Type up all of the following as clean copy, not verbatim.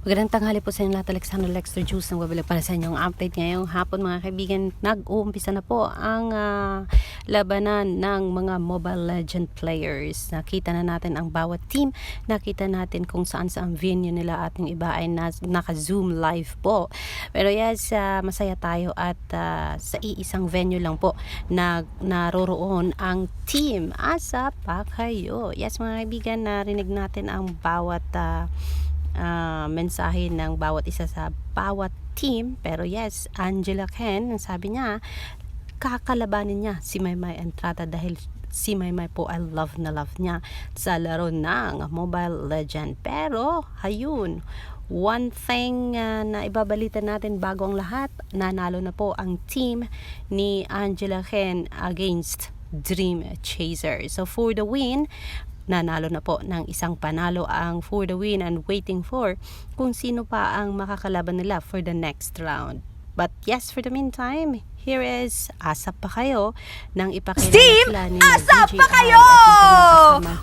Magandang tanghali po sa inyo lahat. Alexander Lexter Juice ng babalik para sa inyong update ngayong hapon mga kaibigan. Nag-uumpisa na po ang labanan ng mga Mobile Legend players. Nakita na natin ang bawat team. Nakita natin kung saan sa ang venue nila at yung iba ay naka-zoom live po. Pero yes, masaya tayo at sa iisang venue lang po naroroon ang team. Asa pa kayo? Yes mga kaibigan, narinig natin ang bawat mensahe ng bawat isa sa bawat team. Pero yes, Angela Ken, sabi niya kakalabanin niya si Maymay Entrada dahil si Maymay po ay love na love niya sa laro ng Mobile Legend. Pero ayun, one thing na ibabalita natin bago ang lahat, nanalo na po ang team ni Angela Ken against Dream Chaser. So for the win, nanalo na po ng isang panalo ang for the win and waiting for kung sino pa ang makakalaban nila for the next round. But yes, for the meantime, here is Asap Pa Kayo nang ipakilala Team sila ni Asap Pa Kayo!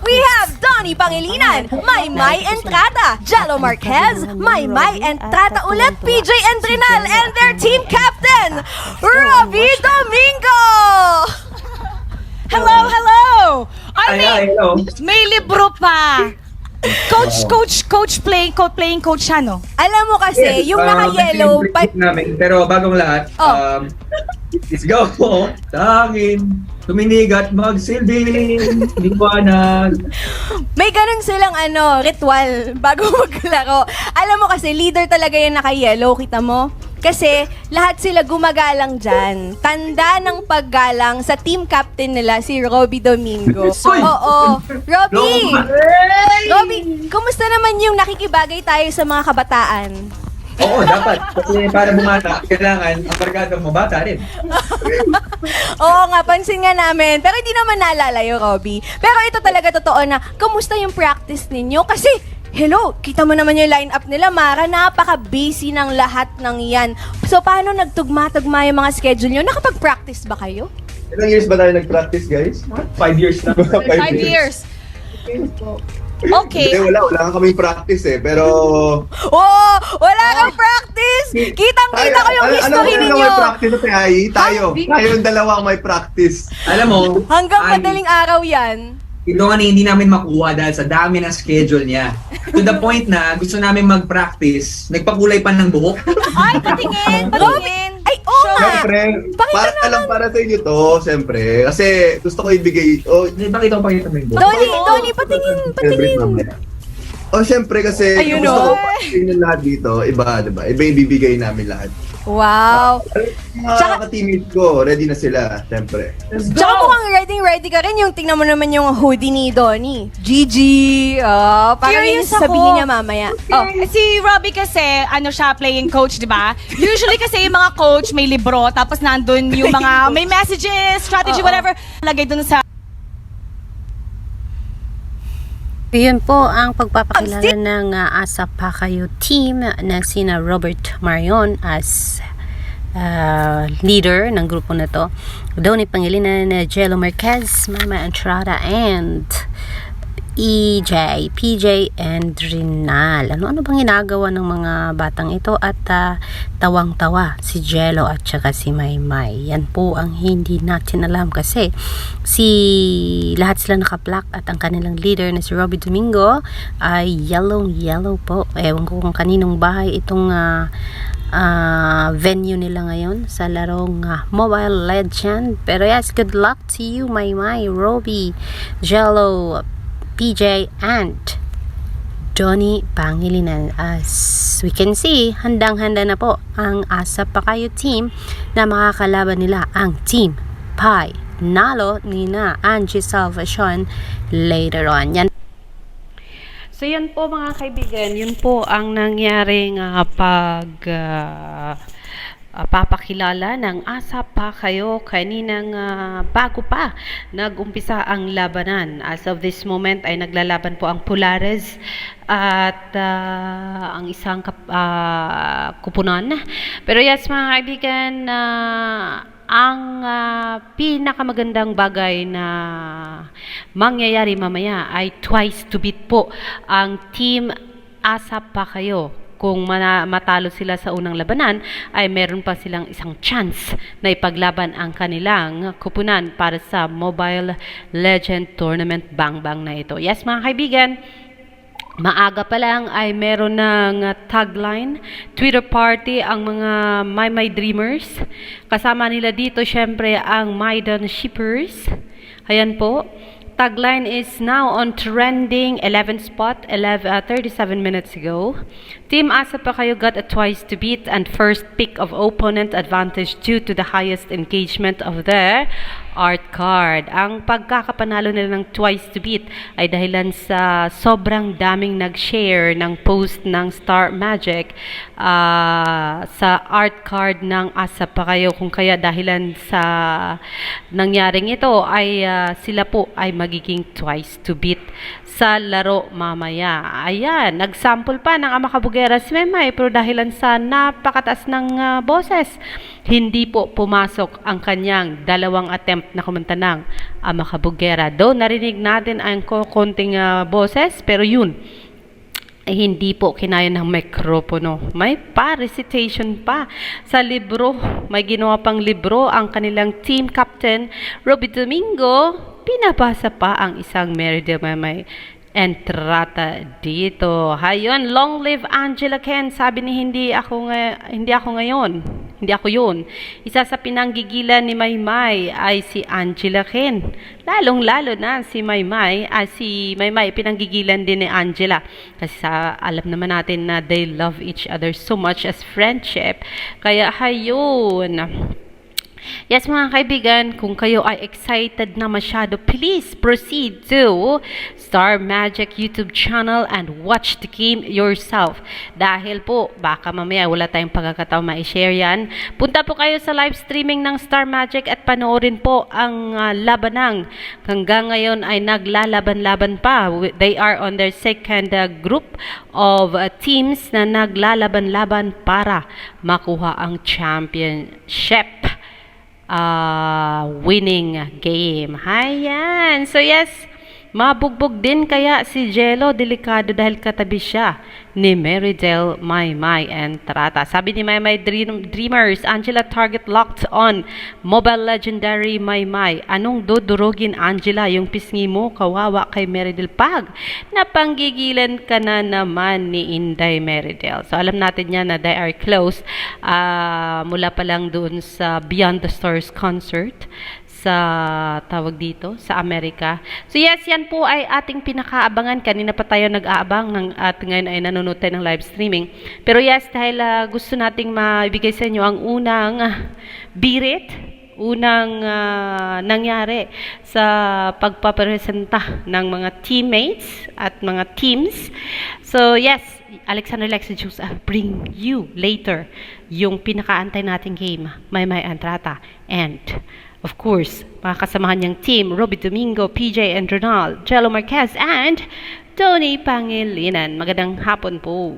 We have Donnie Pangilinan, Maymay Entrada, Jello Marquez, Maymay Entrada ulit, PJ Endrinal, and their team captain, Robbie Domingo! Hello, hello! Hello. May libro pa! Coach playing coach siya, no? Alam mo kasi, yung naka-yellow, namin. Pero bagong lahat, let's go po. Tangin, tuminigat, magsilbing, liwanag. may ganun silang ritual bago maglaro. Alam mo kasi, leader talaga yung naka-yellow, kita mo? Kasi lahat sila gumagalang dyan. Tanda ng paggalang sa team captain nila, si Robbie Domingo. Oo. Robbie, kumusta naman yung nakikibagay tayo sa mga kabataan? Oo, dapat. Kasi para bumata, kailangan ang barkada mo bata rin. Oo nga, pansin nga namin. Pero hindi naman nalalayo, Robbie. Pero ito talaga totoo na, kumusta yung practice ninyo? Kasi, hello, kita mo naman yung lineup nila, Mara, napaka-busy ng lahat ng yan. So, paano nagtugma-tugma yung mga schedule nyo? Nakapag-practice ba kayo? Ilang years ba tayo nag-practice, guys? 5 years na. 5 years. Okay. Wala nga kaming practice pero... Oh, wala kang practice! Kitang-kita ko yung history ninyo! Ano may practice natin, Ay? Tayo yung dalawa ang may practice. Alam mo, Hanggang madaling araw yan. ito nga hindi namin makuha dahil sa dami ng schedule niya. To the point na gusto namin mag-practice, nagpakulay pa ng buhok. Ay, patingin! Ay, oo nga! Siyempre, para sa inyo to, siyempre. Kasi gusto ko ibigay... Bakit ako pakita mo yung buhok? Donnie, patingin! Siyempre kasi Ayun, gusto ko patingin lahat dito. Iba, diba? Iba yung bibigay namin lahat. Wow! Mga ka-teammate ko, ready na sila, siyempre. Tsaka mukhang ready ka rin yung tingnan mo naman yung hoodie ni Donnie. GG! Parang yun Curious ako. sabihin niya mamaya. Si Robbie kasi, siya, playing coach, di ba? Usually kasi yung mga coach may libro, tapos nandun yung mga, may messages, strategy, whatever. Lagay dun sa Yun po ang pagpapakilala ng Asap Pa Kayo team na sina Robert Marion as leader ng grupo na to. Donnie Pangilinan, Jello Marquez, Maymay Entrada, and EJ, PJ, and Rinal. Ano bang ginagawa ng mga batang ito? At tawang-tawa si Jello at saka si Maymay. Yan po ang hindi natin alam kasi lahat sila naka-black at ang kanilang leader na si Robbie Domingo ay yellow po. Ewan ko kung kaninong bahay itong venue nila ngayon sa larong Mobile Legend. Pero yes, good luck to you, Maymay, Robbie, Jello, PJ, and Donnie Pangilinan. As we can see, handang-handa na po ang Asap Pa Kayo team na makakalaban nila ang Team Pi Nalo ni na Angie Salvacion later on. Yan. So yan po mga kaibigan, yun po ang nangyaring papakilala ng Asap Pa Kayo kaninang bago pa nag-umpisa ang labanan. As of this moment ay naglalaban po ang Polares at ang isang kupunan. Pero yes mga kaibigan, ang pinakamagandang bagay na mangyayari mamaya ay twice to beat po ang Team Asap Pa Kayo kung matalo sila sa unang labanan, ay meron pa silang isang chance na ipaglaban ang kanilang kupunan para sa Mobile Legend Tournament Bang Bang na ito. Yes, mga kaibigan, maaga pa lang ay meron ng tagline, Twitter party ang mga My Dreamers. Kasama nila dito syempre ang Maidon Shippers. Ayan po. Tagline is now on trending 11th spot 37 minutes ago. Team Asa pa kayo got a twice to beat and first pick of opponent advantage due to the highest engagement of their art card. Ang pagkakapanalo nila ng twice to beat ay dahilan sa sobrang daming nag-share ng post ng Star Magic sa art card ng Asa pa kayo. Kung kaya dahilan sa nangyaring ito ay sila po ay magiging twice to beat sa laro mamaya. Ayan, nagsample pa ng Ama Kabugera si Maymay pero dahilan sa napakataas ng boses, hindi po pumasok ang kanyang dalawang attempt na kumanta ng Ama Kabugera. Though narinig natin ang konting boses, pero yun, ay hindi po kinaya ng mikropono. May pa-recitation pa sa libro. May ginawa pang libro ang kanilang team captain, Robbie Domingo. Pinabasa pa ang isang Meridel Maymay Entrata dito. Hayon, long live Angela Ken. Sabi ni hindi ako ngayon. Hindi ako yun. Isa sa pinanggigilan ni Maymay ay si Angela Ken. Lalong-lalo na si Maymay pinanggigilan din ni Angela. Kasi alam naman natin na they love each other so much as friendship. Kaya hayon. Yes, mga kaibigan, kung kayo ay excited na masyado, please proceed to Star Magic YouTube channel and watch the game yourself. Dahil po, baka mamaya wala tayong pagkakataon ma-share yan. Punta po kayo sa live streaming ng Star Magic at panoorin po ang labanang. Hanggang ngayon ay naglalaban-laban pa. They are on their second group of teams na naglalaban-laban para makuha ang championship winning game. Hayan. So yes, mabugbog din kaya si Jello Delicado dahil katabi siya ni Meridel Maymay Entrata. Sabi ni Maymay Dreamers, Angela target locked on Mobile Legendary Maymay. Anong dudurugin, Angela? Yung pisngi mo, kawawa kay Meridel. Pag napanggigilan ka na naman ni Inday Meridel. So alam natin yan na they are close mula pa lang doon sa Beyond the Stars concert sa tawag dito sa Amerika. So yes, yan po ay ating pinakaabangan. Kanina pa tayo nag-aabang at ngayon ay nanonood tayo ng live streaming. Pero yes, dahil gusto nating maibigay sa inyo ang unang birit, unang nangyari sa pagpapresenta ng mga teammates at mga teams. So yes, Alexander Lexi Juice bring you later yung pinakaantay nating game, Maymay Entrata, and of course, mga kasamahan niyang team, Robbie Domingo, PJ and Ronald, Jello Marquez, and Tony Pangilinan. Magandang hapon po.